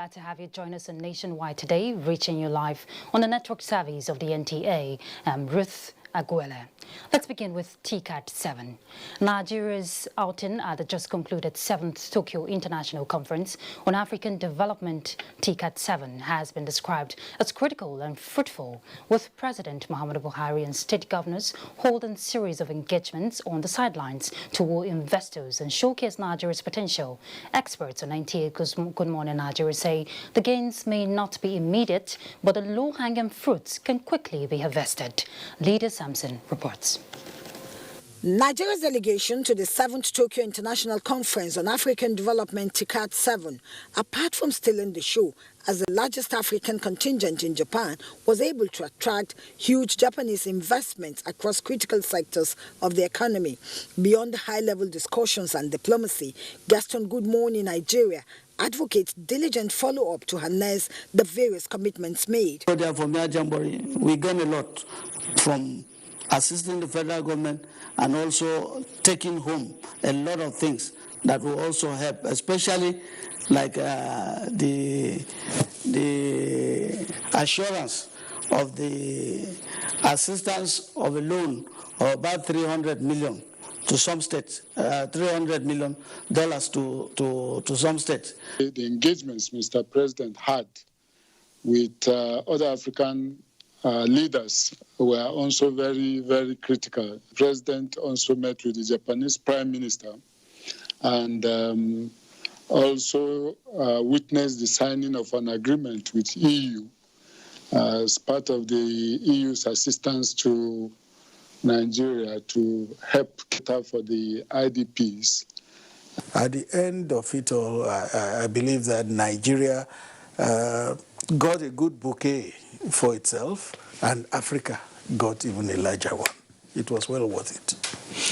glad to have you join us on Nationwide today, reaching you live on the network service of the NTA. I'm Ruth Aguela. Let's begin with TCAD 7. Nigeria's outing at the just concluded 7th Tokyo International Conference on African Development, TCAD 7, has been described as critical and fruitful, with President Muhammadu Buhari and state governors holding a series of engagements on the sidelines to woo investors and showcase Nigeria's potential. Experts on NTA Good Morning Nigeria say the gains may not be immediate, but the low-hanging fruits can quickly be harvested. Leader Samson reports. Nigeria's delegation to the 7th Tokyo International Conference on African Development, TCAD 7, apart from stealing the show as the largest African contingent in Japan, was able to attract huge Japanese investments across critical sectors of the economy. Beyond the high-level discussions and diplomacy, Gaston Good Morning Nigeria advocates diligent follow-up to harness the various commitments made. Therefore, we gain a lot from assisting the federal government and also taking home a lot of things that will also help, especially like the assurance of the assistance of a loan of about 300 million to some states, $300 million to some states. The engagements Mr. President had with other African leaders were also very, very critical. The President also met with the Japanese Prime Minister and also witnessed the signing of an agreement with EU as part of the EU's assistance to Nigeria to help cater for the IDPs. At the end of it all, I believe that Nigeria got a good bouquet for itself, and Africa got even a larger one. It was well worth it.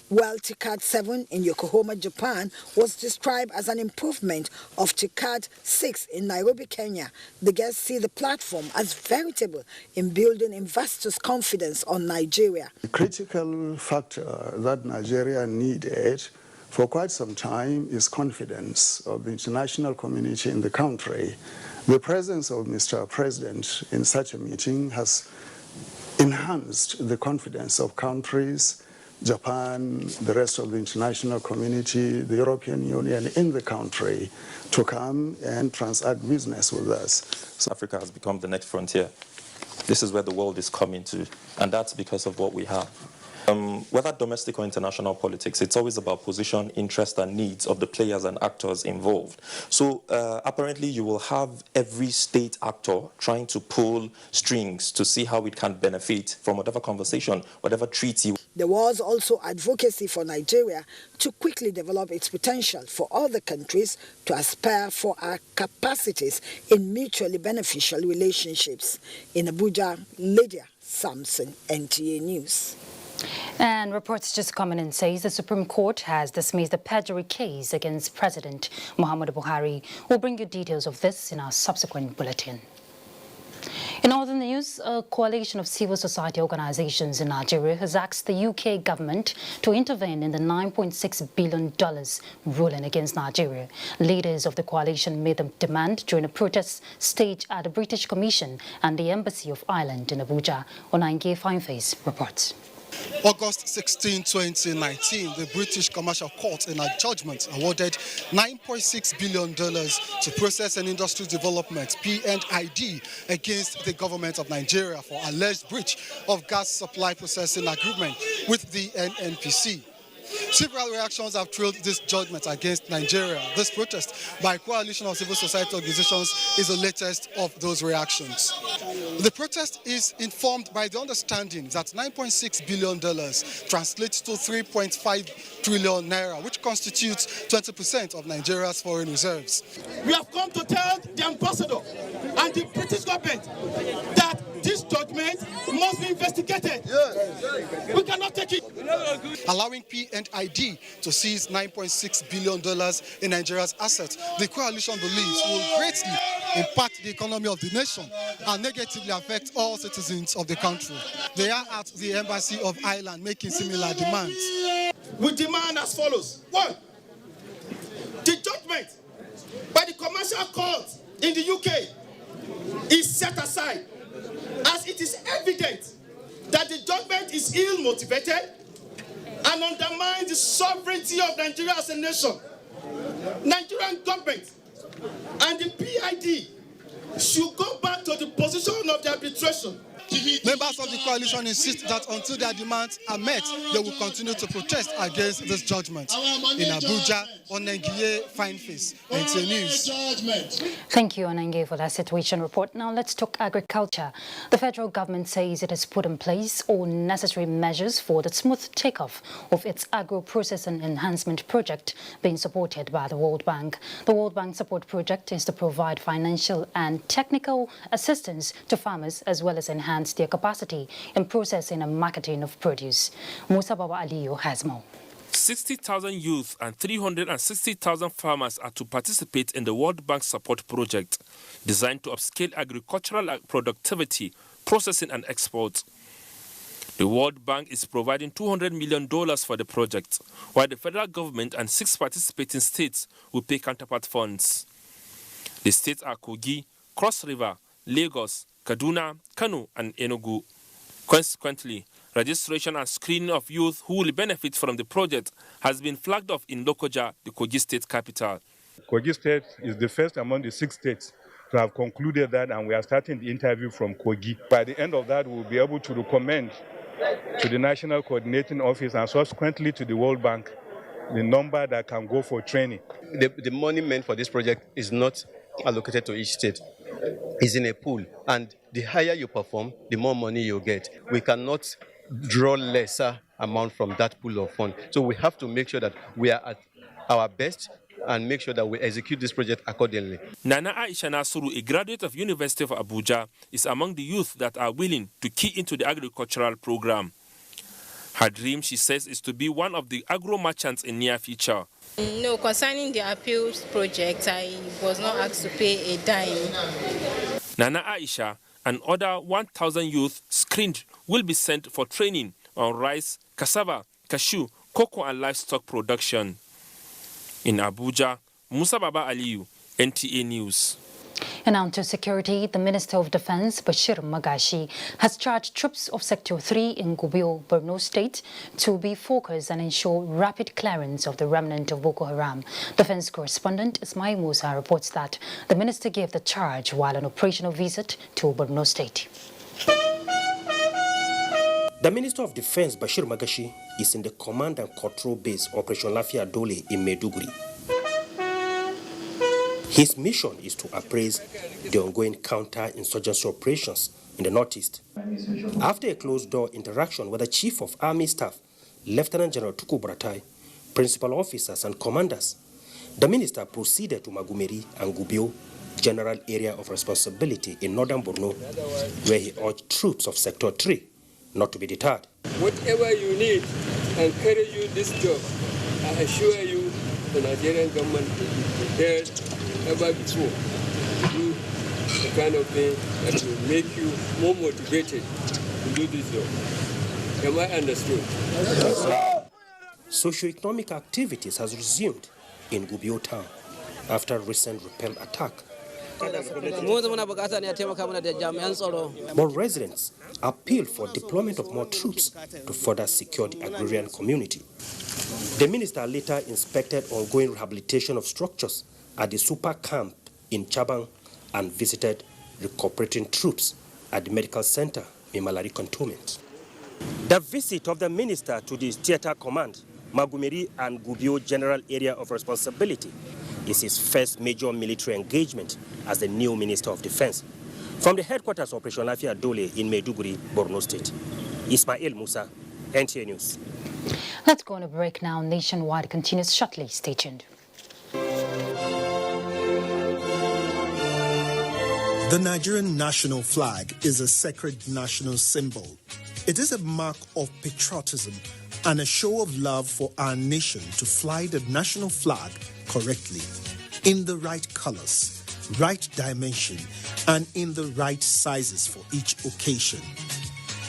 While TCAD 7 in Yokohama, Japan was described as an improvement of TCAD 6 in Nairobi, Kenya, the guests see the platform as veritable in building investors' confidence on Nigeria. The critical factor that Nigeria needed for quite some time is confidence of the international community in the country. The presence of Mr. President in such a meeting has enhanced the confidence of countries, Japan, the rest of the international community, the European Union in the country to come and transact business with us. So Africa has become the next frontier. This is where the world is coming to, and that's because of what we have. Whether domestic or international politics, it's always about position, interest, and needs of the players and actors involved. So apparently you will have every state actor trying to pull strings to see how it can benefit from whatever conversation, whatever treaty. There was also advocacy for Nigeria to quickly develop its potential for other countries to aspire for our capacities in mutually beneficial relationships. In Abuja, Lydia Samson, NTA News. And reports just coming in says the Supreme Court has dismissed the perjury case against President Muhammadu Buhari. We'll bring you details of this in our subsequent bulletin. In other news, a coalition of civil society organizations in Nigeria has asked the UK government to intervene in the $9.6 billion ruling against Nigeria. Leaders of the coalition made the demand during a protest staged at the British Commission and the Embassy of Ireland in Abuja. Onainge Fineface reports. August 16, 2019, the British Commercial Court in a judgment awarded $9.6 billion to Process and Industry Development, P&ID, against the government of Nigeria for alleged breach of gas supply processing agreement with the NNPC. Several reactions have trailed this judgment against Nigeria. This protest by a coalition of civil society organizations is the latest of those reactions. The protest is informed by the understanding that $9.6 billion translates to 3.5 trillion naira, which constitutes 20% of Nigeria's foreign reserves. We have come to tell the ambassador and the British government that this judgment must be investigated. Yes. We cannot take it. Allowing P&ID to seize $9.6 billion in Nigeria's assets, the coalition believes will greatly impact the economy of the nation and negatively affect all citizens of the country. They are at the Embassy of Ireland making similar demands. We demand as follows. 1. The judgment by the Commercial Court in the UK is set aside, as it is evident that the judgment is ill-motivated and undermines the sovereignty of Nigeria as a nation. Nigerian government and the PID should go back to the position of the arbitration. Members of the coalition insist that until their demands are met, they will continue to protest against this judgment. In Abuja, Onengiye Fineface, NTA News. Thank you, Onenge, for that situation report. Now let's talk agriculture. The federal government says it has put in place all necessary measures for the smooth takeoff of its agro-processing enhancement project being supported by the World Bank. The World Bank support project is to provide financial and technical assistance to farmers as well as enhance their capacity in processing and marketing of produce. Musa Baba Aliyu has more. 60,000 youth and 360,000 farmers are to participate in the World Bank support project designed to upscale agricultural productivity, processing and export. The World Bank is providing $200 million for the project, while the federal government and 6 participating states will pay counterpart funds. The states are Kogi, Cross River, Lagos, Kaduna, Kano and Enugu. Consequently, registration and screening of youth who will benefit from the project has been flagged off in Lokoja, the Kogi state capital. Kogi state is the first among the 6 states to have concluded that, and we are starting the interview from Kogi. By the end of that, we'll be able to recommend to the National Coordinating Office and subsequently to the World Bank the number that can go for training. The money meant for this project is not allocated to each state. It's in a pool, and the higher you perform, the more money you get. We cannot draw lesser amount from that pool of funds. So we have to make sure that we are at our best and make sure that we execute this project accordingly. Nana Aisha Nasuru, a graduate of University of Abuja, is among the youth that are willing to key into the agricultural program. Her dream, she says, is to be one of the agro merchants in near future. No, concerning the appeals project, I was not asked to pay a dime. Nana Aisha and other 1,000 youth screened will be sent for training on rice, cassava, cashew, cocoa and livestock production. In Abuja, Musa Baba Aliyu, NTA News. And on to security, the Minister of Defense, Bashir Magashi, has charged troops of Sector 3 in Gubio, Borno State, to be focused and ensure rapid clearance of the remnant of Boko Haram. Defense correspondent Ismail Musa reports that the minister gave the charge while on operational visit to Borno State. The Minister of Defense, Bashir Magashi, is in the Command and Control Base, Operation Lafia Dole in Maiduguri. His mission is to appraise the ongoing counter-insurgency operations in the Northeast. After a closed-door interaction with the Chief of Army Staff, Lieutenant General Tuku Buratai, principal officers and commanders, the minister proceeded to Magumeri and Gubio, General Area of Responsibility in Northern Borno, where he urged troops of Sector 3 not to be deterred. Whatever you need and carry you this job, I assure you the Nigerian government is prepared ever before to do the kind of thing that will make you more motivated to do this job. Am I understood? Socio-economic activities has resumed in Gubio town after a recent repel attack. But residents appeal for deployment of more troops to further secure the agrarian community. The minister later inspected ongoing rehabilitation of structures at the super camp in Chabang and visited recuperating troops at the medical center in Malari Cantonment. The visit of the minister to the theater command, Magumeri and Gubio General Area of Responsibility, is his first major military engagement as the new Minister of Defense. From the headquarters of Operation Lafia Dole in Maiduguri, Borno State, Ismail Musa, NTA News. Let's go on a break now. Nationwide continues shortly. Stay tuned. The Nigerian national flag is a sacred national symbol. It is a mark of patriotism and a show of love for our nation to fly the national flag correctly, in the right colors, right dimension, and in the right sizes for each occasion.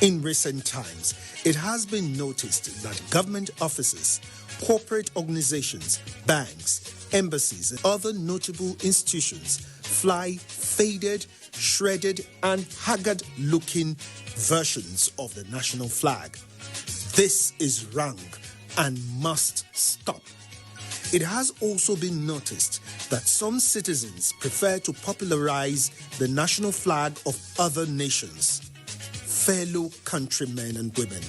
In recent times, it has been noticed that government offices, corporate organizations, banks, embassies, and other notable institutions fly faded, shredded, and haggard-looking versions of the national flag. This is wrong and must stop. It has also been noticed that some citizens prefer to popularize the national flag of other nations. Fellow countrymen and women,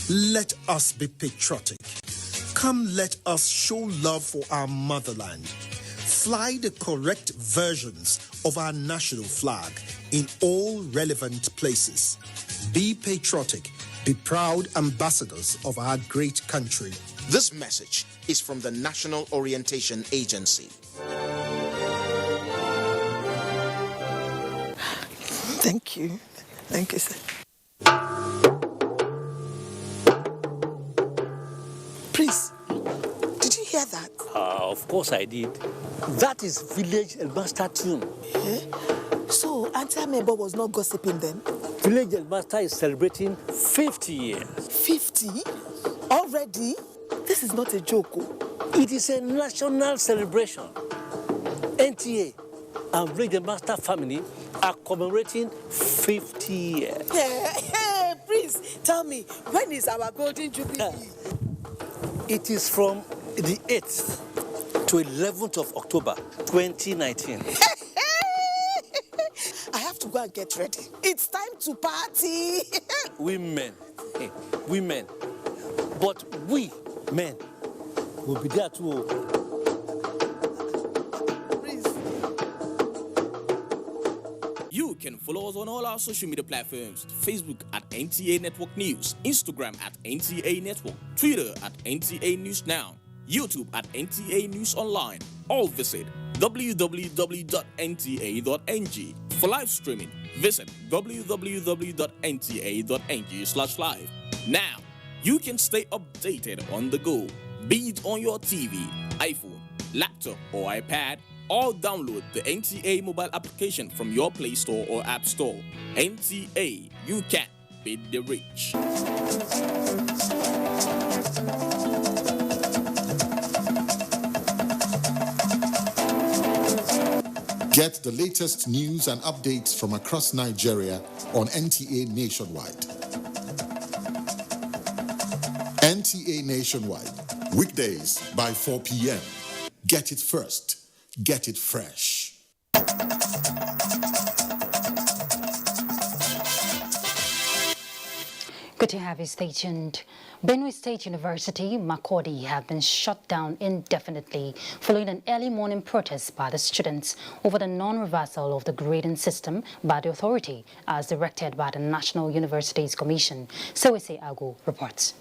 let us be patriotic. Come, let us show love for our motherland. Fly the correct versions of our national flag in all relevant places. Be patriotic. Be proud ambassadors of our great country. This message is from the National Orientation Agency. Thank you. Thank you, sir. Please, did you hear that? Of course I did. That is village master tune. So, Auntie Amebo was not gossiping then? Village master is celebrating 50 years. 50? Already? This is not a joke. It is a national celebration. NTA and Village Master family are commemorating 50 years. Hey, please, tell me, when is our golden jubilee? It is from the 8th to 11th of October, 2019. I have to go and get ready. It's time to party. Women. But we, men, will be there too. You can follow us on all our social media platforms: Facebook at NTA Network News, Instagram at NTA Network, Twitter at NTA News Now, YouTube at NTA News Online. Or visit www.nta.ng. For live streaming, visit www.nta.ng/live. Now, you can stay updated on the go, be it on your TV, iPhone, laptop, or iPad, or download the NTA mobile application from your Play Store or App Store. NTA, you can beat the rich. Get the latest news and updates from across Nigeria on NTA Nationwide. NTA Nationwide, weekdays by 4 p.m. Get it first. Get it fresh. Good to have you. Stay tuned. Benue State University, Makurdi, have been shut down indefinitely following an early morning protest by the students over the non-reversal of the grading system by the authority as directed by the National Universities Commission. Sowese Agu reports.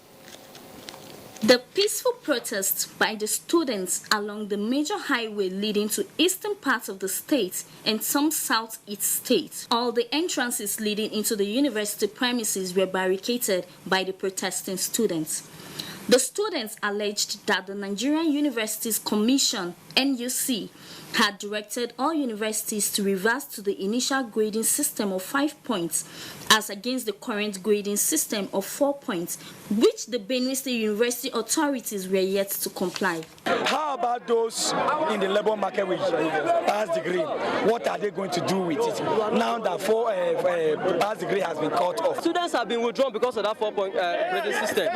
The peaceful protests by the students along the major highway leading to eastern parts of the state and some southeast states. All the entrances leading into the university premises were barricaded by the protesting students. The students alleged that the Nigerian Universities Commission, NUC, had directed all universities to reverse to the initial grading system of 5 points as against the current grading system of 4 points, which the Benue State University authorities were yet to comply. How about those in the labor market with past degree? What are they going to do with it now that past degree has been cut off? Students have been withdrawn because of that 4-point grading system.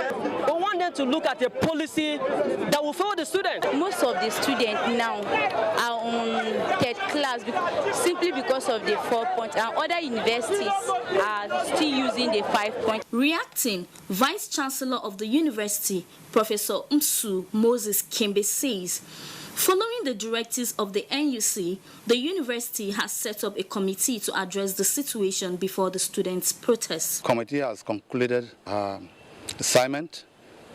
We want them to look at a policy that will favor the students. Most of the students now are on third class simply because of the 4 points, and other universities are still using the 5 points. Reacting, Vice Chancellor of the university, Professor Msu Moses Kembe, says, following the directives of the NUC, the university has set up a committee to address the situation before the students' protests. The committee has concluded assignment.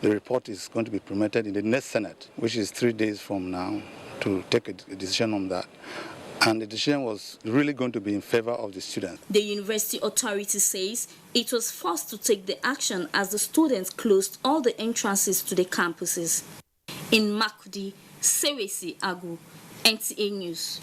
The report is going to be presented in the next Senate, which is 3 days from now, to take a decision on that. And the decision was really going to be in favor of the students. The university authority says it was forced to take the action as the students closed all the entrances to the campuses. In Makurdi, Sowese Agu, NTA News.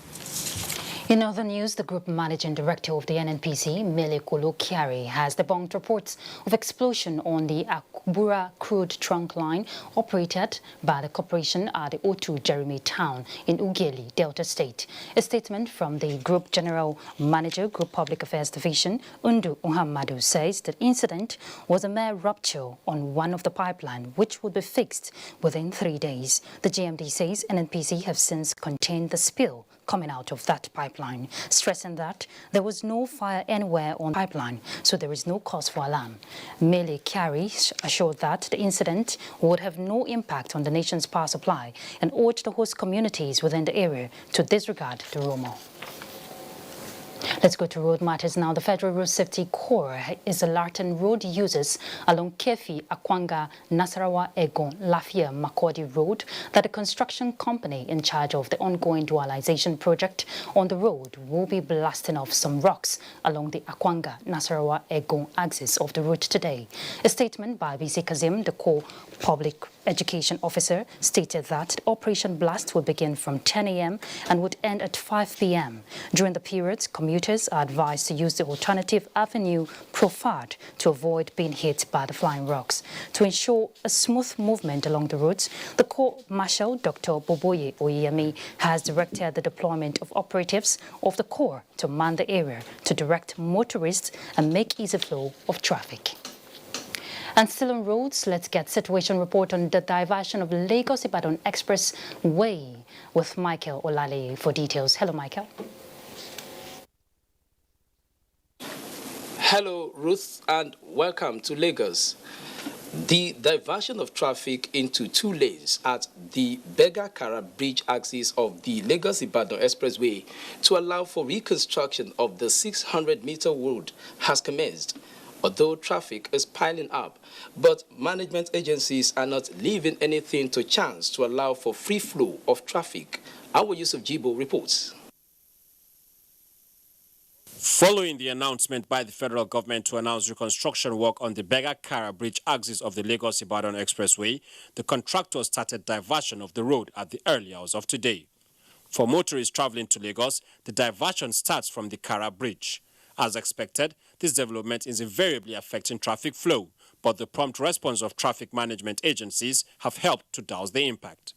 In other news, the Group Managing Director of the NNPC, Mele Kyari, has debunked reports of explosion on the Akbura crude trunk line operated by the corporation at the Otu Jeremy town in Ughelli, Delta State. A statement from the Group General Manager, Group Public Affairs Division, Undu Muhammadu, says the incident was a mere rupture on one of the pipeline, which would be fixed within 3 days. The GMD says NNPC have since contained the spill coming out of that pipeline, stressing that there was no fire anywhere on the pipeline, so there is no cause for alarm. Mele Kyari assured that the incident would have no impact on the nation's power supply and urged the host communities within the area to disregard the rumor. Let's go to road matters now. The Federal Road Safety Corps is alerting road users along Kefi, Akwanga, Nasarawa, Egon, Lafia, Makurdi Road that the construction company in charge of the ongoing dualization project on the road will be blasting off some rocks along the Akwanga, Nasarawa, Egon axis of the route today. A statement by BC Kazim, the Corps Public Education Officer, stated that the operation blast will begin from 10 a.m. and would end at 5 p.m. During the periods, commuters are advised to use the alternative avenue profiled to avoid being hit by the flying rocks. To ensure a smooth movement along the routes, the Corps Marshal Dr. Boboye Oyemi has directed the deployment of operatives of the Corps to man the area to direct motorists and make easy flow of traffic. And still on roads, let's get situation report on the diversion of Lagos-Ibadan Expressway with Michael Olale for details. Hello, Michael. Hello, Ruth, and welcome to Lagos. The diversion of traffic into 2 lanes at the Bega-Kara Bridge axis of the Lagos-Ibadan Expressway to allow for reconstruction of the 600-meter road has commenced. Although traffic is piling up, but management agencies are not leaving anything to chance to allow for free flow of traffic. Our Yusuf Jibo reports. Following the announcement by the federal government to announce reconstruction work on the Bega-Kara Bridge axis of the Lagos-Ibadan Expressway, the contractor started diversion of the road at the early hours of today. For motorists traveling to Lagos, the diversion starts from the Kara Bridge. As expected, this development is invariably affecting traffic flow, but the prompt response of traffic management agencies have helped to douse the impact.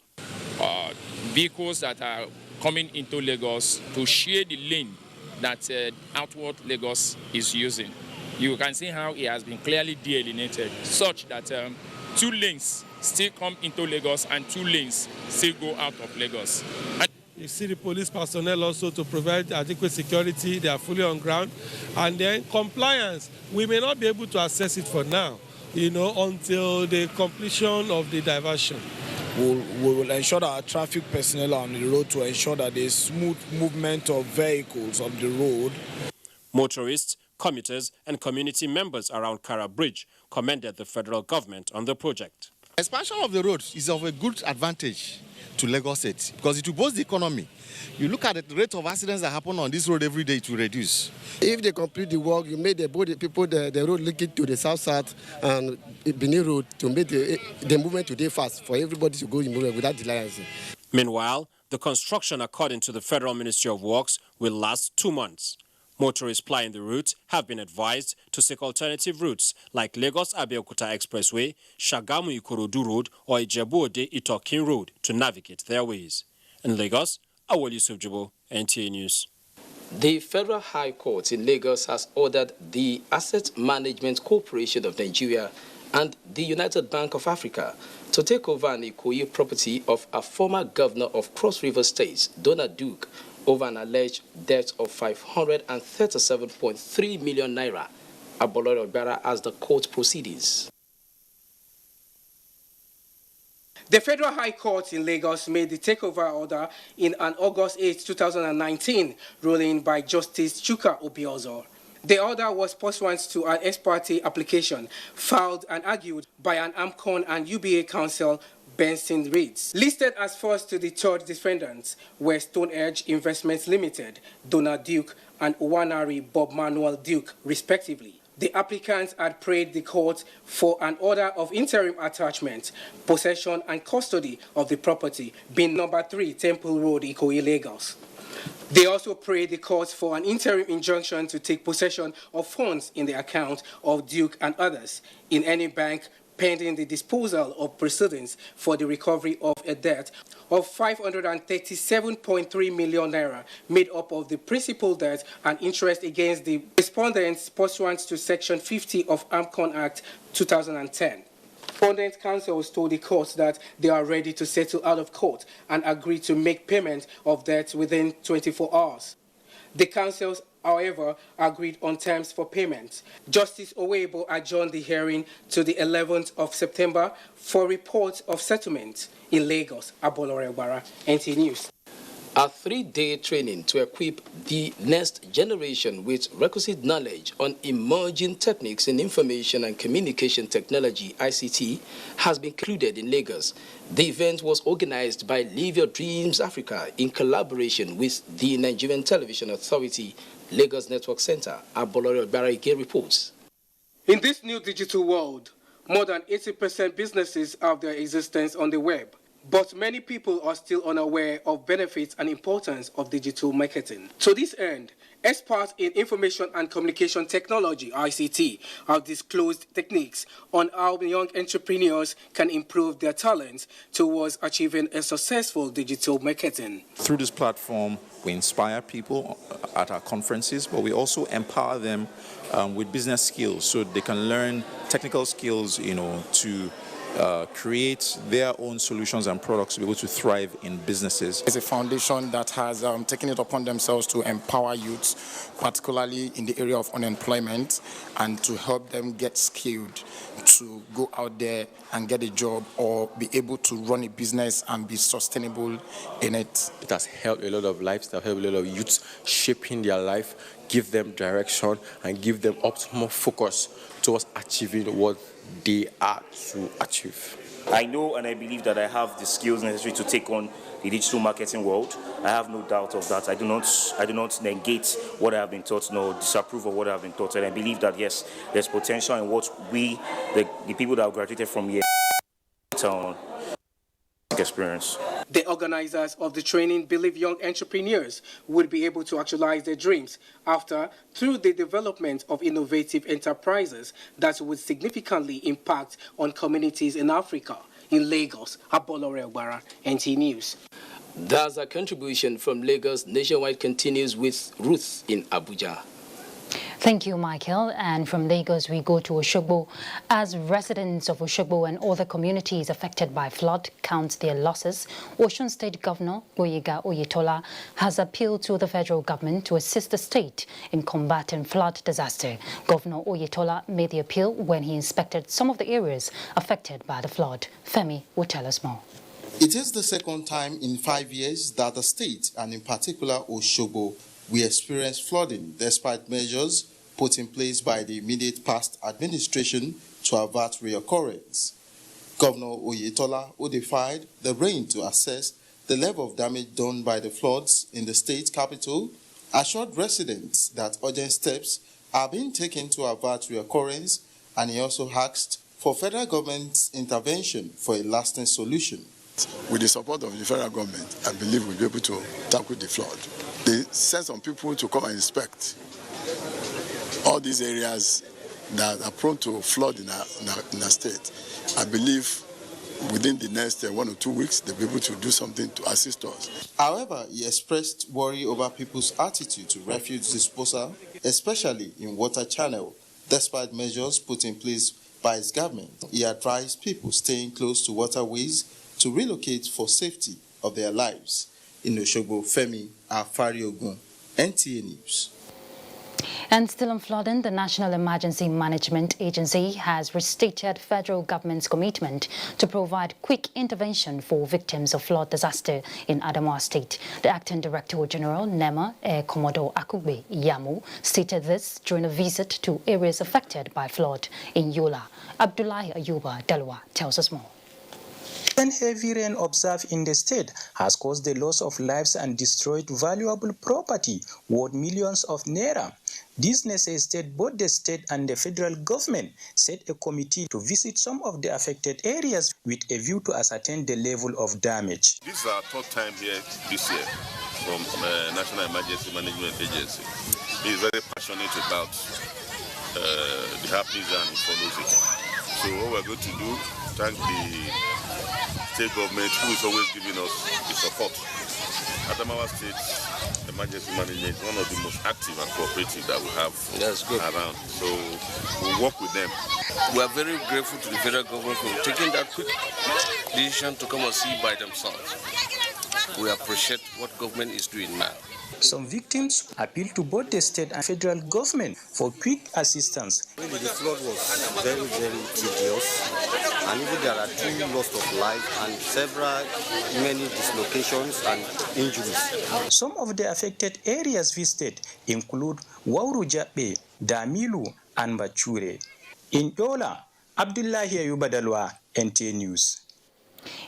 Vehicles that are coming into Lagos to share the lane that outward Lagos is using. You can see how it has been clearly delineated, such that 2 lanes still come into Lagos and 2 lanes still go out of Lagos. You see the police personnel also to provide adequate security. They are fully on ground. And then compliance, we may not be able to assess it for now, until the completion of the diversion. We will ensure that our traffic personnel are on the road to ensure that there is smooth movement of vehicles on the road. Motorists, commuters, and community members around Kara Bridge commended the federal government on the project. Expansion of the road is of a good advantage to Lagos State because it will boost the economy. You look at the rate of accidents that happen on this road every day, it will reduce. If they complete the work, you make the road linking to the south and Benin Road to make the movement today fast for everybody to go in movement without delay. Meanwhile, the construction, according to the Federal Ministry of Works, will last 2 months. Motorists plying the route have been advised to seek alternative routes like Lagos-Abeokuta Expressway, Shagamu-Ikorodu Road or Ijebu-Ode-Itokin Road to navigate their ways. In Lagos, Awol Yusuf Jibo, NTA News. The Federal High Court in Lagos has ordered the Asset Management Corporation of Nigeria and the United Bank of Africa to take over an Ikoyi property of a former governor of Cross River State, Donald Duke, over an alleged debt of 537.3 million naira. Abolore Ogbara as the court proceedings. The Federal High Court in Lagos made the takeover order in an August 8, 2019 ruling by Justice Chuka Obiozor. The order was pursuant to an ex parte application filed and argued by an AMCON and UBA counsel, Benson Reeds. Listed as first to the third defendants were Stone Edge Investments Limited, Donald Duke, and Owanari Bob Manuel Duke, respectively. The applicants had prayed the court for an order of interim attachment, possession and custody of the property, being number 3 Temple Road, Ikoyi, Lagos. They also prayed the court for an interim injunction to take possession of funds in the account of Duke and others in any bank pending the disposal of proceedings for the recovery of a debt of 537.3 million naira, made up of the principal debt and interest against the respondents pursuant to Section 50 of AMCON Act 2010. Respondent counsels told the court that they are ready to settle out of court and agree to make payment of debt within 24 hours. The counsels, however, agreed on terms for payment. Justice Owebo adjourned the hearing to the 11th of September for report of settlement in Lagos. Abolore Ogbara, NT News. A 3-day training to equip the next generation with requisite knowledge on emerging techniques in information and communication technology, ICT, has been concluded in Lagos. The event was organized by Live Your Dreams Africa in collaboration with the Nigerian Television Authority, Lagos Network Center. Abolore Ogbara reports. In this new digital world, more than 80% businesses have their existence on the web. But many people are still unaware of benefits and importance of digital marketing. To this end, experts in information and communication technology, ICT, have disclosed techniques on how young entrepreneurs can improve their talents towards achieving a successful digital marketing. Through this platform, we inspire people at our conferences, but we also empower them with business skills so they can learn technical skills, to create their own solutions and products to be able to thrive in businesses. It's a foundation that has taken it upon themselves to empower youths, particularly in the area of unemployment, and to help them get skilled to go out there and get a job or be able to run a business and be sustainable in it. It has helped a lot of lives, it has helped a lot of youths shaping their life, give them direction and give them optimal focus towards achieving what they are to achieve. I know and I believe that I have the skills necessary to take on the digital marketing world. I have no doubt of that. I do not negate what I have been taught, nor disapprove of what I have been taught. And I believe that yes, there's potential in what we, the people that have graduated from here, experience. The organizers of the training believe young entrepreneurs would be able to actualize their dreams through the development of innovative enterprises that would significantly impact on communities in Africa. In Lagos, Abolore Ogbara, NT News. Thus, a contribution from Lagos Nationwide continues with Ruth in Abuja. Thank you, Michael. And from Lagos, we go to Oshogbo. As residents of Oshogbo and other communities affected by flood count their losses, Osun State Governor Gboyega Oyetola has appealed to the federal government to assist the state in combating flood disaster. Governor Oyetola made the appeal when he inspected some of the areas affected by the flood. Femi will tell us more. It is the second time in 5 years that the state, and in particular Oshogbo, we experienced flooding despite measures put in place by the immediate past administration to avert reoccurrence. Governor Oyetola, who defied the rain to assess the level of damage done by the floods in the state capital, assured residents that urgent steps are being taken to avert reoccurrence, and he also asked for federal government's intervention for a lasting solution. With the support of the federal government, I believe we'll be able to tackle the flood. They send some people to come and inspect all these areas that are prone to flood in our state. I believe within the next 1 or 2 weeks, they'll be able to do something to assist us. However, he expressed worry over people's attitude to refuse disposal, especially in Water Channel, despite measures put in place by his government. He advised people staying close to waterways to relocate for safety of their lives. In Oshogbo, Femi Afariogun, NTA News. And still on flooding, the National Emergency Management Agency has restated federal government's commitment to provide quick intervention for victims of flood disaster in Adamawa State. The Acting Director General, NEMA, Air Commodore Akugbe Yamu, stated this during a visit to areas affected by flood in Yola. Abdullahi Ayuba Delwa tells us more. And heavy rain observed in the state has caused the loss of lives and destroyed valuable property worth millions of naira. This necessitated both the state and the federal government set a committee to visit some of the affected areas with a view to ascertain the level of damage. This is our third time here this year from National Emergency Management Agency. He is very passionate about the happenings and follows it. So what we're going to do, thank the state government who is always giving us the support. Adamawa State Emergency Management is one of the most active and cooperative that we have around. So we'll work with them. We are very grateful to the federal government for taking that quick decision to come and see by themselves. We appreciate what government is doing now. Some victims appeal to both the state and federal government for quick assistance. The flood was very, very tedious, and even there are 2 loss of life and many dislocations and injuries. Some of the affected areas visited include Wauru Jabe, Damilu, and Bachure. In Yola, Abdullahi Ayubadalwa, NTA News.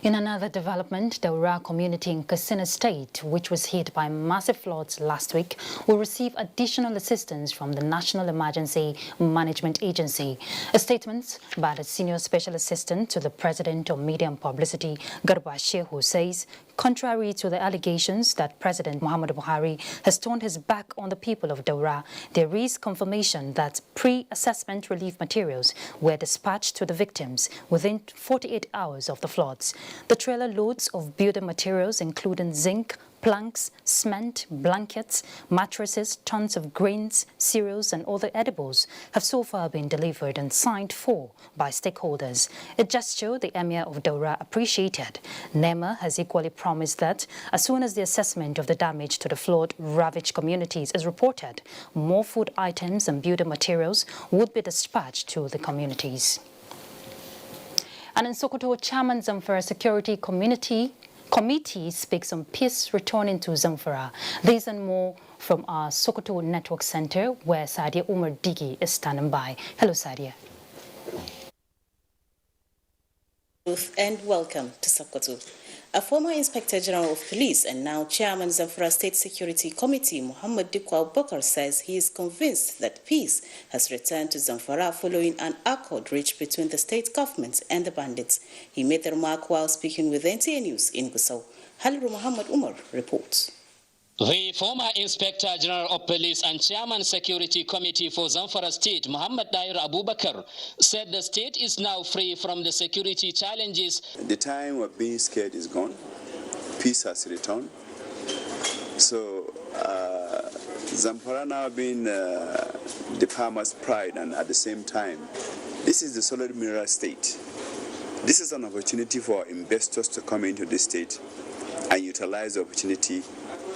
In another development, the Daura community in Katsina State, which was hit by massive floods last week, will receive additional assistance from the National Emergency Management Agency. A statement by the Senior Special Assistant to the President of Media and Publicity, Garba Shehu, says, contrary to the allegations that President Muhammadu Buhari has turned his back on the people of Daura, there is confirmation that pre-assessment relief materials were dispatched to the victims within 48 hours of the floods. The trailer loads of building materials, including zinc, planks, cement, blankets, mattresses, tons of grains, cereals and other edibles have so far been delivered and signed for by stakeholders, a gesture the Emir of Daura appreciated. NEMA has equally promised that as soon as the assessment of the damage to the flood-ravaged communities is reported, more food items and building materials would be dispatched to the communities. And in Sokoto, Chairman Zamfara Security Committee speaks on peace returning to Zamfara. These and more from our Sokoto Network Center, where Sadia Umar Digi is standing by. Hello, Sadia. And welcome to Sokoto. A former Inspector General of Police and now Chairman Zamfara State Security Committee, Muhammad Dikwa Abubakar, says he is convinced that peace has returned to Zamfara following an accord reached between the state government and the bandits. He made the remark while speaking with NTA News in Gusau. Haliru Muhammad Umar reports. The former Inspector General of Police and Chairman Security Committee for Zamfara State, Muhammad Dair Abubakar, said the state is now free from the security challenges. The time of being scared is gone. Peace has returned. So Zamfara now being the farmer's pride, and at the same time, this is the solid mirror state. This is an opportunity for investors to come into the state and utilize the opportunity.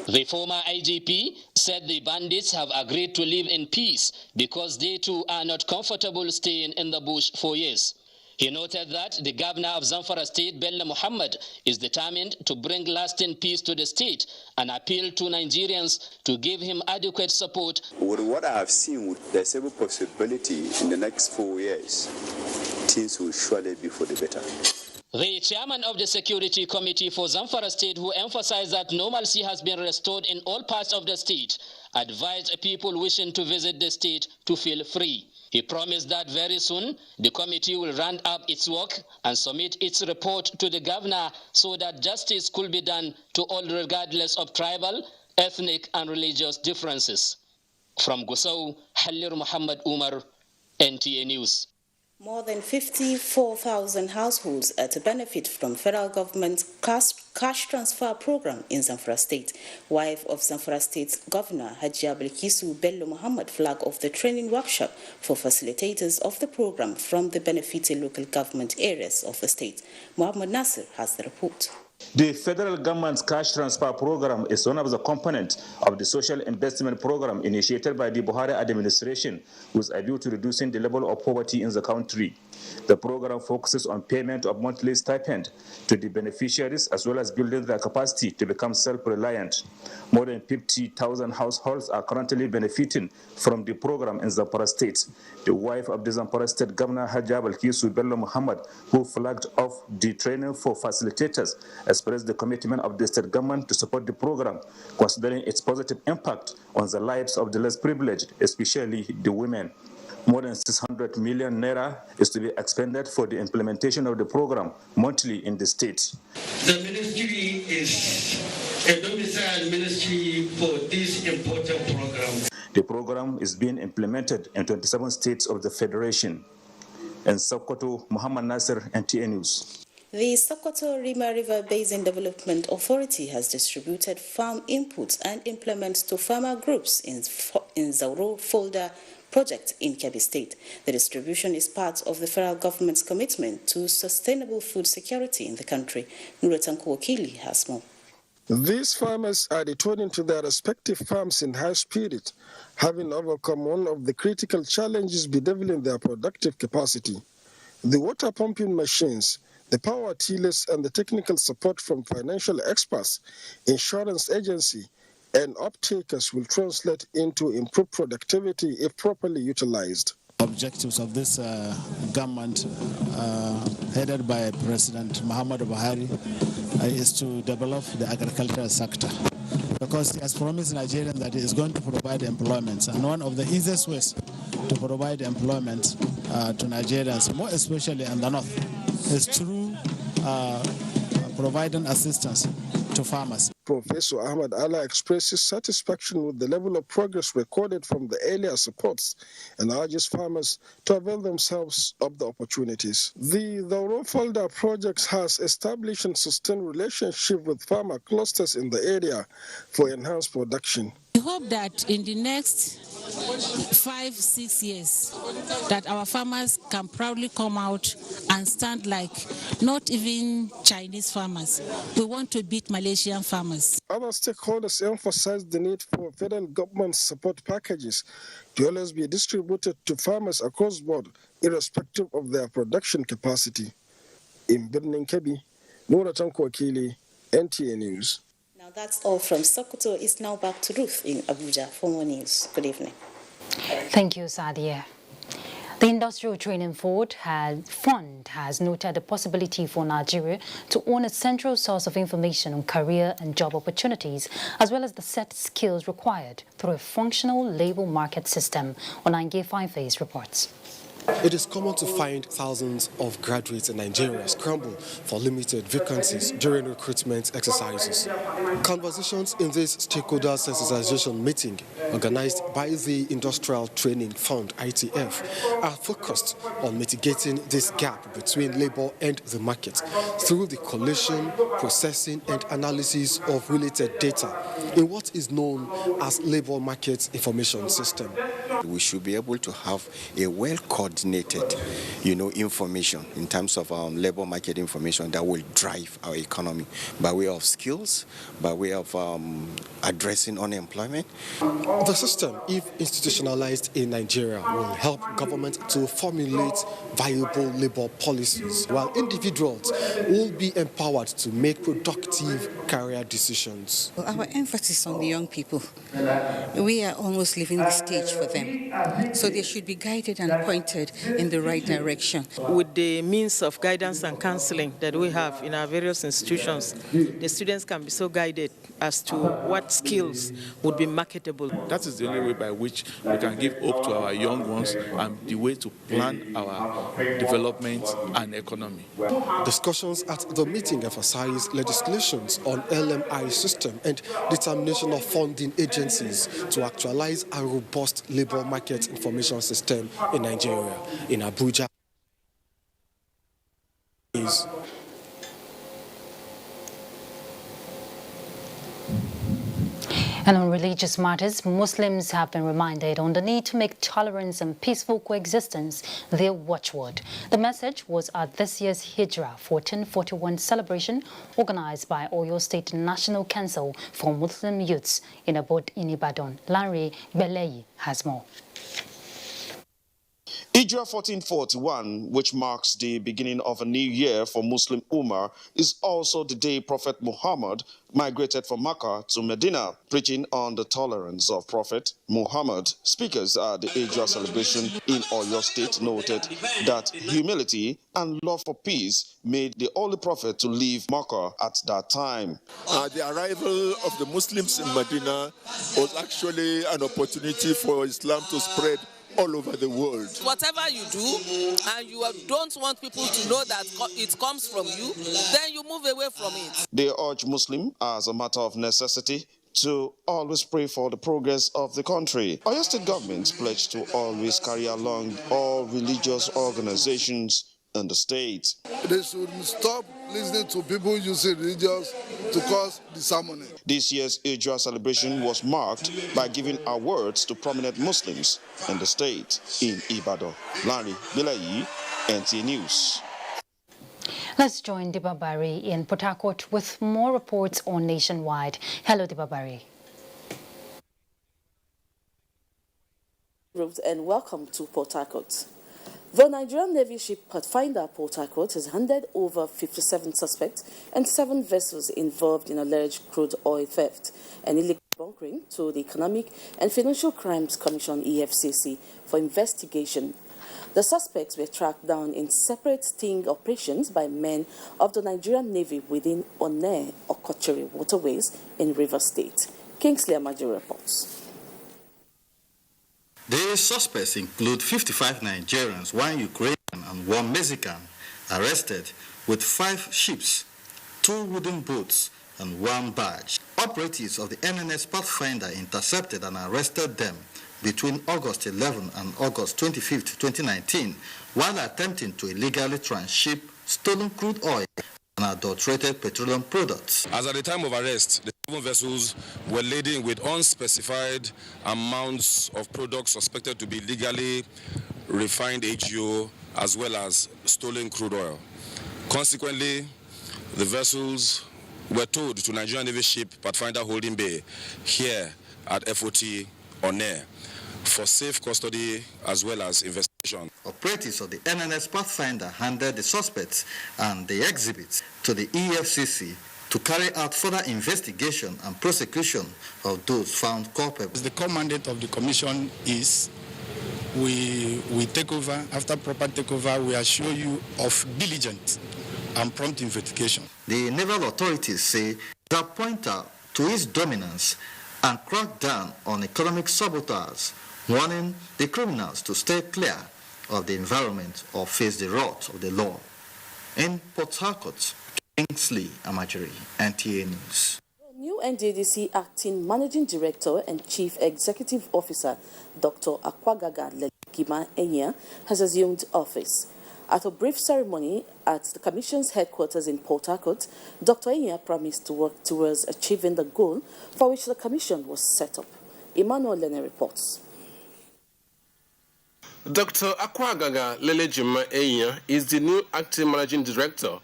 The former IGP said the bandits have agreed to live in peace because they too are not comfortable staying in the bush for years. He noted that the governor of Zamfara State, Bello Muhammad, is determined to bring lasting peace to the state and appeal to Nigerians to give him adequate support. With what I have seen, there's every possibility in the next 4 years, things will surely be for the better. The chairman of the Security Committee for Zamfara State, who emphasized that normalcy has been restored in all parts of the state, advised people wishing to visit the state to feel free. He promised that very soon the committee will round up its work and submit its report to the governor so that justice could be done to all regardless of tribal, ethnic and religious differences. From Gusau, Halir Muhammad Umar, NTA News. More than 54,000 households are to benefit from federal government's cash transfer program in Zamfara State. Wife of Zamfara State Governor Hajia Bilkisu Bello Muhammad flagged off the training workshop for facilitators of the program from the benefited local government areas of the state. Muhammad Nasir has the report. The federal government's cash transfer program is one of the components of the social investment program initiated by the Buhari administration with a view to reducing the level of poverty in the country. The program focuses on payment of monthly stipend to the beneficiaries as well as building their capacity to become self-reliant. More than 50,000 households are currently benefiting from the program in Zamfara State. The wife of the Zamfara State Governor Hajja Balkisu Bello Muhammad, who flagged off the training for facilitators, expressed the commitment of the state government to support the program, considering its positive impact on the lives of the less privileged, especially the women. More than 600 million naira is to be expended for the implementation of the program monthly in the state. The ministry is a domiciled ministry for this important program. The program is being implemented in 27 states of the Federation. In Sokoto, Muhammad Nasser, NTA News. The Sokoto Rima River Basin Development Authority has distributed farm inputs and implements to farmer groups in Zauro Folder project in Kebbi State. The distribution is part of the federal government's commitment to sustainable food security in the country. Nuretanku Wakili has more. These farmers are returning to their respective farms in high spirit, having overcome one of the critical challenges bedeviling their productive capacity. The water pumping machines, the power tillers, and the technical support from financial experts, insurance agency, and off-takers will translate into improved productivity if properly utilized. Objectives of this government, headed by President Muhammadu Buhari, is to develop the agricultural sector, because he has promised Nigerians that he is going to provide employment, and one of the easiest ways to provide employment to Nigerians, more especially in the north, is through providing assistance to farmers. Professor Ahmad Allah expresses satisfaction with the level of progress recorded from the earlier supports and urges farmers to avail themselves of the opportunities. The Zauro Folder project has established and sustained relationship with farmer clusters in the area for enhanced production. We hope that in the next 5-6 years that our farmers can proudly come out and stand like not even Chinese farmers. We want to beat Malaysian farmers. Other stakeholders emphasize the need for federal government support packages to always be distributed to farmers across the board, irrespective of their production capacity. In Birnin Kebbi, Nuretanku Wakili, NTA News. Now that's all from Sokoto. It's now back to Ruth in Abuja for more news. Good evening. Thank you, Sadia. The Industrial Training Fund has noted the possibility for Nigeria to own a central source of information on career and job opportunities, as well as the set skills required through a functional labor market system. Onange Fine-Face reports. It is common to find thousands of graduates in Nigeria scramble for limited vacancies during recruitment exercises. Conversations in this stakeholder sensitization meeting, organized by the Industrial Training Fund, ITF, are focused on mitigating this gap between labor and the market through the collation, processing, and analysis of related data in what is known as labor market information system. We should be able to have a well-coordinated, information in terms of labor market information that will drive our economy by way of skills, by way of addressing unemployment. The system, if institutionalized in Nigeria, will help government to formulate viable labor policies, while individuals will be empowered to make productive career decisions. Our emphasis on the young people, we are almost leaving the stage for them. So they should be guided and pointed in the right direction. With the means of guidance and counseling that we have in our various institutions, the students can be so guided as to what skills would be marketable. That is the only way by which we can give hope to our young ones and the way to plan our development and economy. Discussions at the meeting emphasized legislations on LMI system and determination of funding agencies to actualize a robust labor market information system in Nigeria. In Abuja. And on religious matters, Muslims have been reminded on the need to make tolerance and peaceful coexistence their watchword. The message was at this year's Hijrah 1441 celebration organized by Oyo State National Council for Muslim Youths in Ibadan. Lanre Belei has more. Hijra 1441, which marks the beginning of a new year for Muslim Ummah, is also the day Prophet Muhammad migrated from Makkah to Medina, preaching on the tolerance of Prophet Muhammad. Speakers at the Hijra celebration in Oyo State noted that humility and love for peace made the Holy Prophet to leave Makkah at that time. The arrival of the Muslims in Medina was actually an opportunity for Islam to spread all over the world. Whatever you do and you don't want people to know that it comes from you, then you move away from it. They urge Muslims, as a matter of necessity, to always pray for the progress of the country. Oyo State government pledged to always carry along all religious organizations in the state. They should stop listening to people using religions to cause disharmony. This year's Hijra celebration was marked by giving awards to prominent Muslims in the state. In Ibadan, Larry Bilayi, NTA News. Let's join Dibabari in Port Harcourt with more reports on Nationwide. Hello, Dibabari. And welcome to Port Harcourt. The Nigerian Navy ship Pathfinder Port Harcourt has handed over 57 suspects and 7 vessels involved in alleged crude oil theft and illegal bunkering to the Economic and Financial Crimes Commission (EFCC) for investigation. The suspects were tracked down in separate sting operations by men of the Nigerian Navy within Onne or Okochiri waterways in Rivers State. Kingsley Amaju reports. The suspects include 55 Nigerians, 1 Ukrainian and 1 Mexican, arrested with 5 ships, 2 wooden boats and 1 barge. Operatives of the NNS Pathfinder intercepted and arrested them between August 11 and August 25, 2019, while attempting to illegally transship stolen crude oil and adulterated petroleum products. As at the time of arrest, the 7 vessels were laden with unspecified amounts of products suspected to be illegally refined HGO as well as stolen crude oil. Consequently, the vessels were towed to Nigerian Navy ship Pathfinder Holding Bay here at FOT Onne for safe custody as well as investigation. Operatives of the NNS Pathfinder handed the suspects and the exhibits to the EFCC to carry out further investigation and prosecution of those found culpable. The core mandate of the commission is we take over. After proper takeover, we assure you of diligent and prompt investigation. The naval authorities say that pointer to its dominance and crack down on economic saboteurs, warning the criminals to stay clear of the environment or face the wrath of the law. In Port Harcourt, Kingsley Amajiri, NTA News. New NDDC Acting Managing Director and Chief Executive Officer, Dr. Akwagaga Legima Enya, has assumed office. At a brief ceremony at the Commission's headquarters in Port Harcourt, Dr. Enya promised to work towards achieving the goal for which the Commission was set up. Emmanuel Lene reports. Dr. Akwagaga Lelejima Enya is the new Acting Managing Director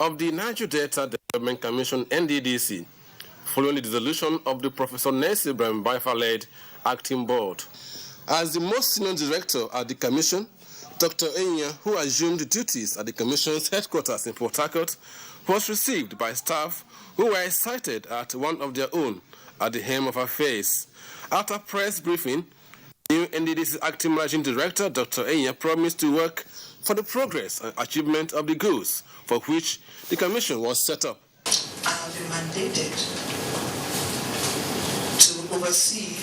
of the Niger Delta Development Commission (NDDC), following the dissolution of the Professor Nelson Ibrahim Baifa-led Acting Board. As the most senior director at the Commission, Dr. Enya, who assumed duties at the Commission's headquarters in Port Harcourt, was received by staff who were excited at one of their own at the helm of affairs. At a press briefing, new NDDC Acting Managing Director Dr. Enya promised to work for the progress and achievement of the goals for which the Commission was set up. I have been mandated to oversee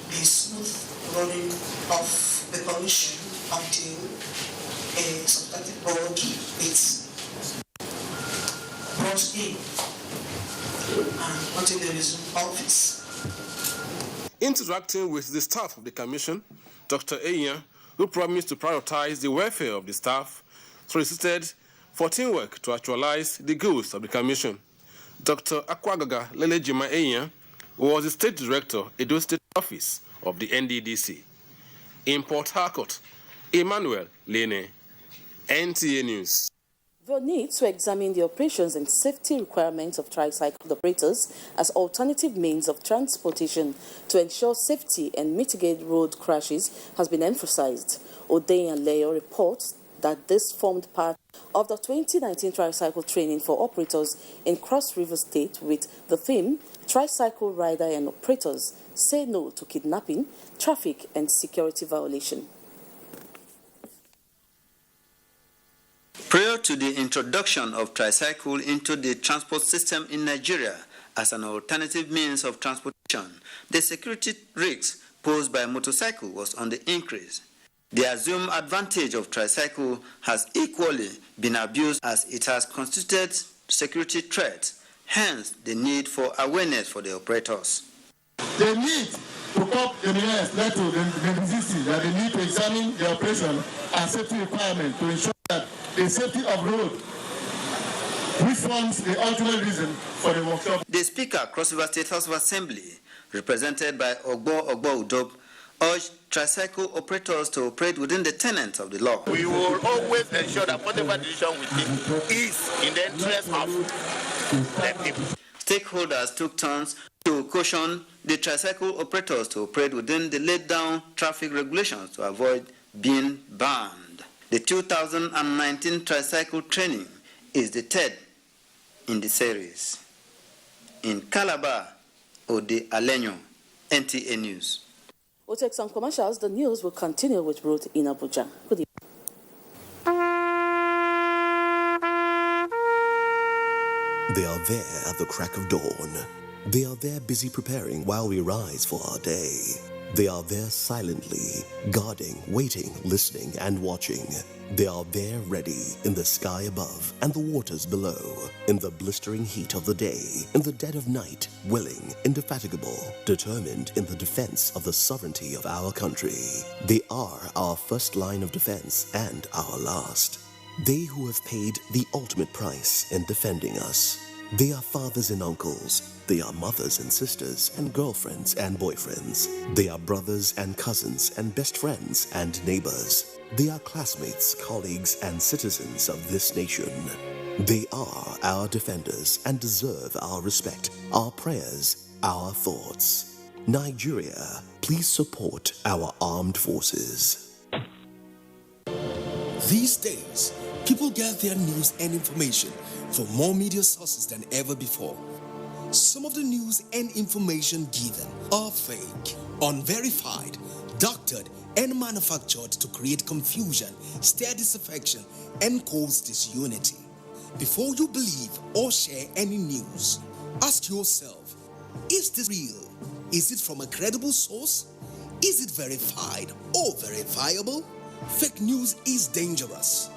the smooth running of the Commission until a substantive board is brought in and until there is office. Interacting with the staff of the Commission, Dr. Enya, who promised to prioritize the welfare of the staff, solicited for teamwork to actualize the goals of the Commission. Dr. Akwagaga Lelejima Enya was the State Director, Edo State Office of the NDDC. In Port Harcourt, Emmanuel Lene, NTA News. The need to examine the operations and safety requirements of tricycle operators as alternative means of transportation to ensure safety and mitigate road crashes has been emphasized. Odeyin and Leo reports that this formed part of the 2019 tricycle training for operators in Cross River State with the theme Tricycle Rider and Operators Say No to Kidnapping, Traffic and Security Violation. Prior to the introduction of tricycle into the transport system in Nigeria as an alternative means of transportation, the security risks posed by motorcycle was on the increase. The assumed advantage of tricycle has equally been abused as it has constituted security threat, hence the need for awareness for the operators. They need to come in the next led to the NCC that they need to examine the operation and safety requirement to ensure that the safety of road, which forms the ultimate reason for the workshop. The Speaker, Cross River State House of Assembly, represented by Ogbo Udop, urged tricycle operators to operate within the tenets of the law. We will always ensure that whatever decision we take is in the interest of the people. Stakeholders took turns to caution the tricycle operators to operate within the laid-down traffic regulations to avoid being banned. The 2019 tricycle training is the third in the series. In Calabar, Ode Alenyo, NTA News. We'll take some commercials. The news will continue with Ruth in Abuja. Good evening. They are there at the crack of dawn. They are there busy preparing while we rise for our day. They are there silently, guarding, waiting, listening, and watching. They are there ready in the sky above and the waters below, in the blistering heat of the day, in the dead of night, willing, indefatigable, determined in the defense of the sovereignty of our country. They are our first line of defense and our last. They who have paid the ultimate price in defending us. They are fathers and uncles. They are mothers and sisters and girlfriends and boyfriends. They are brothers and cousins and best friends and neighbors. They are classmates, colleagues, and citizens of this nation. They are our defenders and deserve our respect, our prayers, our thoughts. Nigeria, please support our armed forces. These days, people get their news and information from more media sources than ever before. Some of the news and information given are fake, unverified, doctored, and manufactured to create confusion, stir disaffection, and cause disunity. Before you believe or share any news, ask yourself, is this real? Is it from a credible source? Is it verified or verifiable? Fake news is dangerous.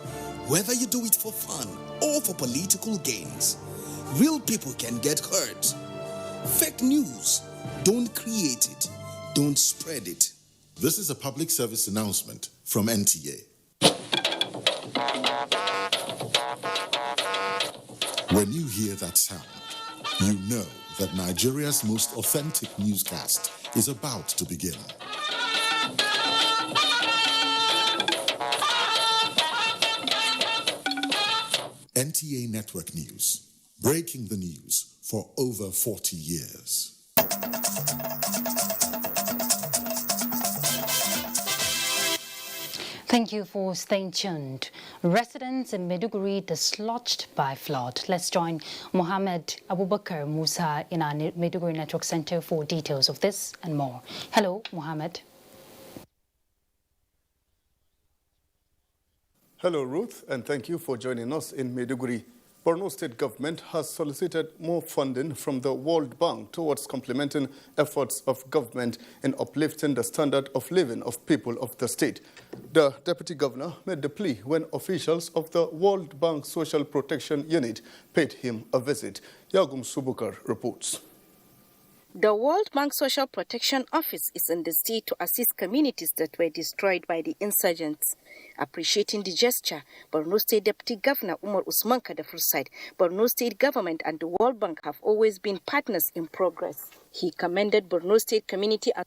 Whether you do it for fun or for political gains, real people can get hurt. Fake news, don't create it, don't spread it. This is a public service announcement from NTA. When you hear that sound, you know that Nigeria's most authentic newscast is about to begin. NTA Network News, breaking the news for over 40 years. Thank you for staying tuned. Residents in Maiduguri dislodged by flood. Let's join Mohammed Abubakar Musa in our Maiduguri Network Center for details of this and more. Hello, Mohammed. Hello, Ruth, and thank you for joining us in Maiduguri. Borno State government has solicited more funding from the World Bank towards complementing efforts of government in uplifting the standard of living of people of the state. The deputy governor made the plea when officials of the World Bank Social Protection Unit paid him a visit. Yagum Subukar reports. The World Bank Social Protection Office is in the state to assist communities that were destroyed by the insurgents. Appreciating the gesture, Borno State Deputy Governor Umar Usman Kadafur said Borno State government and the World Bank have always been partners in progress. He commended Borno State community and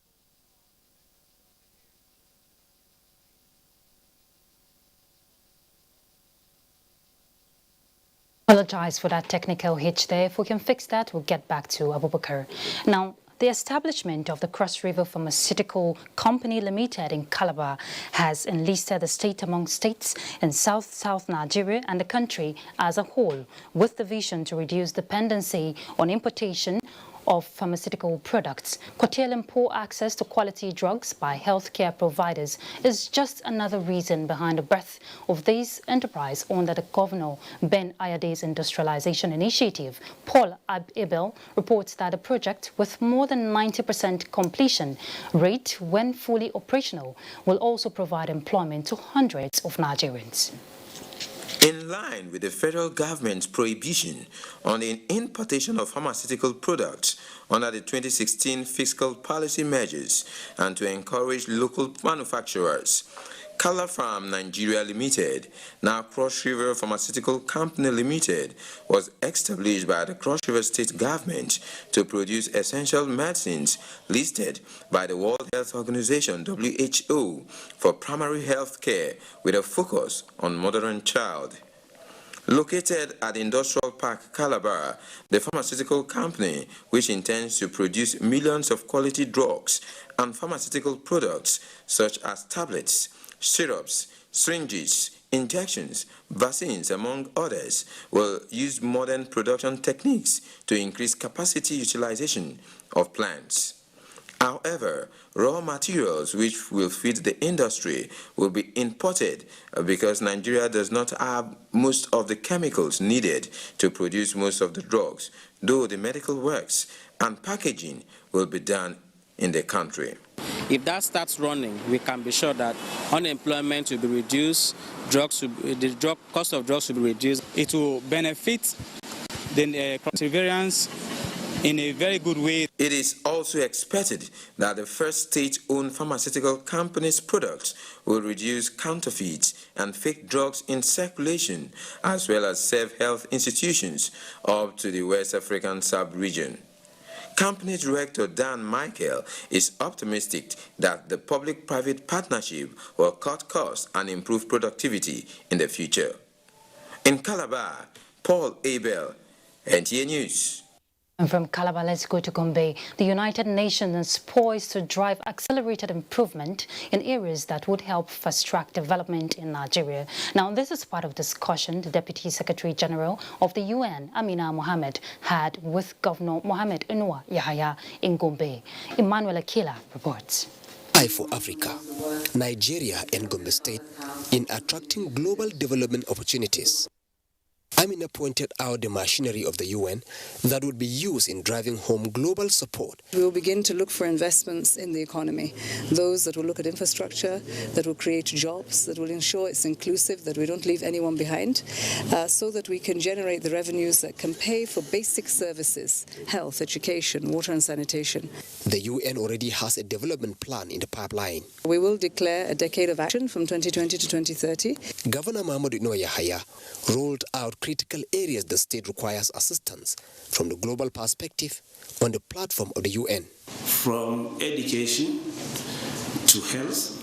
Apologize for that technical hitch there. If we can fix that, we'll get back to Abubakar. Now, the establishment of the Cross River Pharmaceutical Company Limited in Calabar has enlisted the state among states in South Nigeria and the country as a whole, with the vision to reduce dependency on importation of pharmaceutical products. Curtailing poor access to quality drugs by healthcare providers is just another reason behind the birth of this enterprise under the Governor Ben Ayade's industrialization initiative. Paul Abel reports that the project, with more than 90% completion rate when fully operational, will also provide employment to hundreds of Nigerians. In line with the federal government's prohibition on the importation of pharmaceutical products under the 2016 fiscal policy measures and to encourage local manufacturers, Calapharm Nigeria Limited, now Cross River Pharmaceutical Company Limited, was established by the Cross River State Government to produce essential medicines listed by the World Health Organization (WHO) for primary health care with a focus on mother and child. Located at the Industrial Park, Calabar, the pharmaceutical company, which intends to produce millions of quality drugs and pharmaceutical products such as tablets, syrups, syringes, injections, vaccines, among others, will use modern production techniques to increase capacity utilization of plants. However, raw materials which will feed the industry will be imported because Nigeria does not have most of the chemicals needed to produce most of the drugs, though the medical works and packaging will be done in the country. If that starts running, we can be sure that unemployment will be reduced, the cost of drugs will be reduced. It will benefit the Cross Riverians in a very good way. It is also expected that the first state-owned pharmaceutical company's products will reduce counterfeits and fake drugs in circulation, as well as serve health institutions up to the West African sub-region. Company Director Dan Michael is optimistic that the public-private partnership will cut costs and improve productivity in the future. In Calabar, Paul Abel, NTA News. And from Calabar, let's go to Gombe. The United Nations is poised to drive accelerated improvement in areas that would help fast-track development in Nigeria. Now, this is part of discussion the Deputy Secretary General of the UN, Amina Mohammed, had with Governor Mohamed Inuwa Yahaya in Gombe. Emmanuel Akila reports. Eye for Africa, Nigeria and Gombe State in attracting global development opportunities. Amina pointed out the machinery of the UN that would be used in driving home global support. We will begin to look for investments in the economy, those that will look at infrastructure, that will create jobs, that will ensure it's inclusive, that we don't leave anyone behind, so that we can generate the revenues that can pay for basic services, health, education, water and sanitation. The UN already has a development plan in the pipeline. We will declare a decade of action from 2020 to 2030. Governor Mohamed Inuwa Yahaya rolled out critical areas the state requires assistance from the global perspective on the platform of the UN. From education to health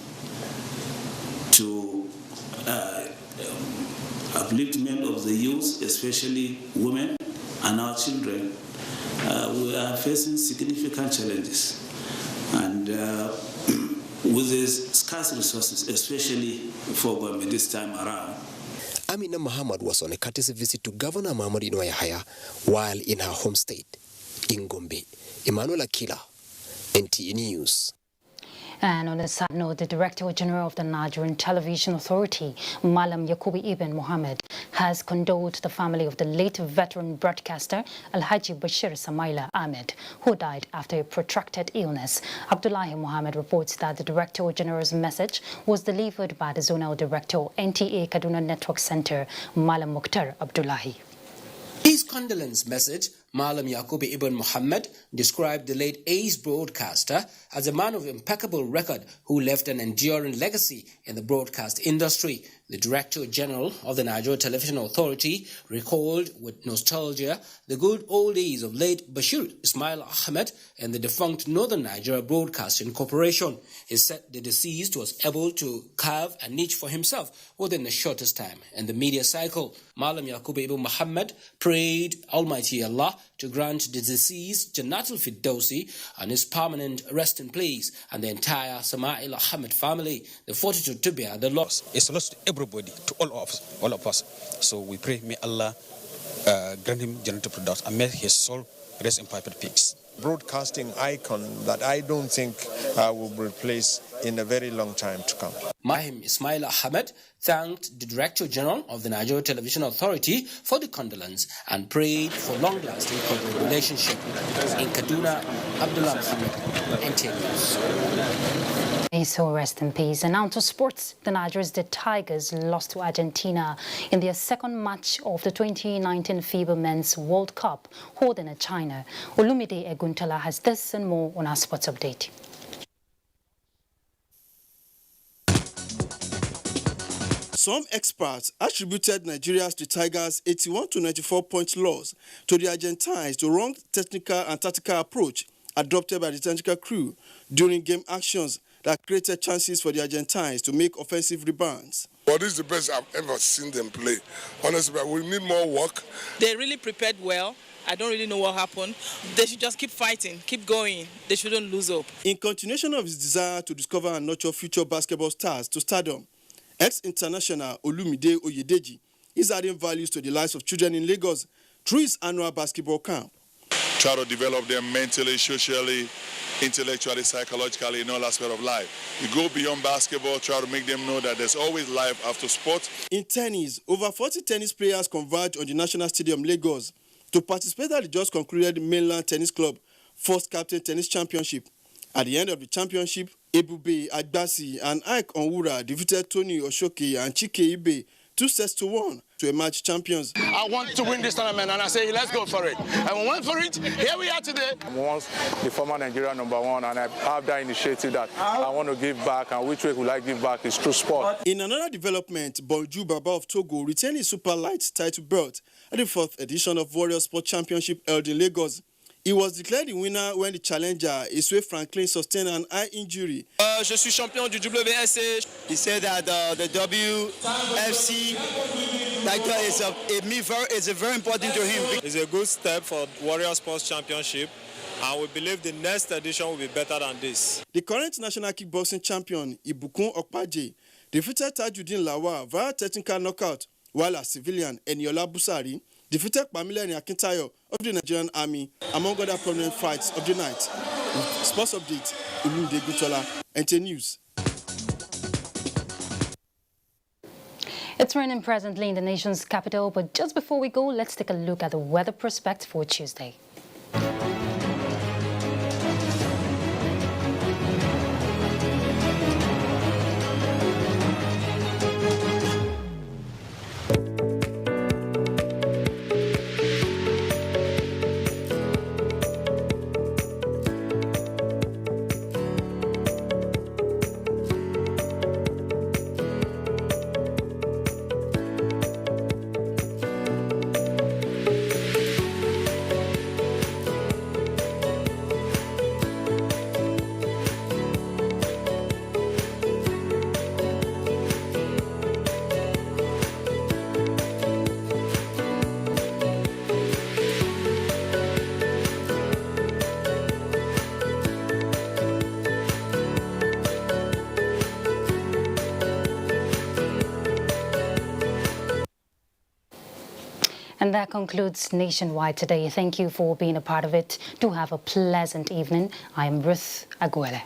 to upliftment of the youth, especially women and our children, we are facing significant challenges. And with these scarce resources, especially for Gombe this time around, Amina Mohammed was on a courtesy visit to Governor Mohamed Inuwa Yahaya while in her home state, in Gombe. Emmanuel Akila, NTA News. And on a side note, the Director General of the Nigerian Television Authority, Malam Yakubu Ibn Mohammed, has condoled the family of the late veteran broadcaster Alhaji Bashir Samaila Ahmed, who died after a protracted illness. Abdullahi Mohammed reports that the Director General's message was delivered by the Zonal Director NTA Kaduna Network Center, Malam Mukhtar Abdullahi. His condolence message, Malam Yakubu Ibn Mohammed described the late ace broadcaster as a man of impeccable record who left an enduring legacy in the broadcast industry. The Director General of the Nigeria Television Authority recalled with nostalgia the good old days of late Bashir Ismail Ahmed and the defunct Northern Nigeria Broadcasting Corporation. He said the deceased was able to carve a niche for himself within the shortest time in the media cycle. Malam Yaqub Ibn Muhammad prayed Almighty Allah to grant the deceased Jannatul Firdausi and his permanent resting place and the entire Sama'il Ahmed family the fortitude to bear the loss. It's a loss to everybody, to all of us. So we pray, may Allah grant him Jannatul Firdaus and may his soul rest in perfect peace. Broadcasting icon that I don't think will be replaced in a very long time to come. Mahim Ismail Ahmed thanked the Director General of the Nigeria Television Authority for the condolence and prayed for long-lasting corporate relationship. In Kaduna, Abdullah Muhammad, NTA News. May so rest in peace. And now to sports. The Nigeria's Tigers lost to Argentina in their second match of the 2019 FIBA Men's World Cup holding in China. Olumide Eguntala has this and more on our sports update. Some experts attributed Nigeria's Tigers' 81-94 point loss to the Argentines to wrong technical and tactical approach adopted by the technical crew during game actions that created chances for the Argentines to make offensive rebounds. Well, this is the best I've ever seen them play. Honestly, but we need more work. They really prepared well. I don't really know what happened. They should just keep fighting, keep going. They shouldn't lose hope. In continuation of his desire to discover and nurture future basketball stars to stardom, ex-international Olumide Oyedeji is adding values to the lives of children in Lagos through his annual basketball camp. Try to develop them mentally, socially, intellectually, psychologically, in all aspects of life. You go beyond basketball, try to make them know that there's always life after sport. In tennis, over 40 tennis players converged on the National Stadium, Lagos, to participate at the just concluded Mainland Tennis Club First Captain Tennis Championship. At the end of the championship, Ebube Agbasi and Ike Onwura defeated Tony Oshoke and Chike Ibe 2-1 to emerge champions. I want to win this tournament, and I say, let's go for it. And we went for it. Here we are today. I'm once the former Nigeria #1, and I have that initiative that I want to give back, and which way would I give back is through sport. In another development, Bonju Baba of Togo retained his super light title belt at the 4th edition of Warrior Sport Championship held in Lagos. He was declared the winner when the challenger, Iswe Franklin, sustained an eye injury. Je suis champion du WSC. He said that the WFC title is very important to him. It's a good step for Warrior Sports Championship, and we believe the next edition will be better than this. The current national kickboxing champion, Ibukun Okpaje, defeated Tajuddin Lawal via technical knockout, while a civilian, Eniola Busari, defeated Pamela Akintayo of the Nigerian Army, among other prominent fights of the night. With Sports Update, Olumide Eguntala, NTA News. It's raining presently in the nation's capital, but just before we go, let's take a look at the weather prospect for Tuesday. And that concludes Nationwide today. Thank you for being a part of it. Do have a pleasant evening. I am Ruth Aguele.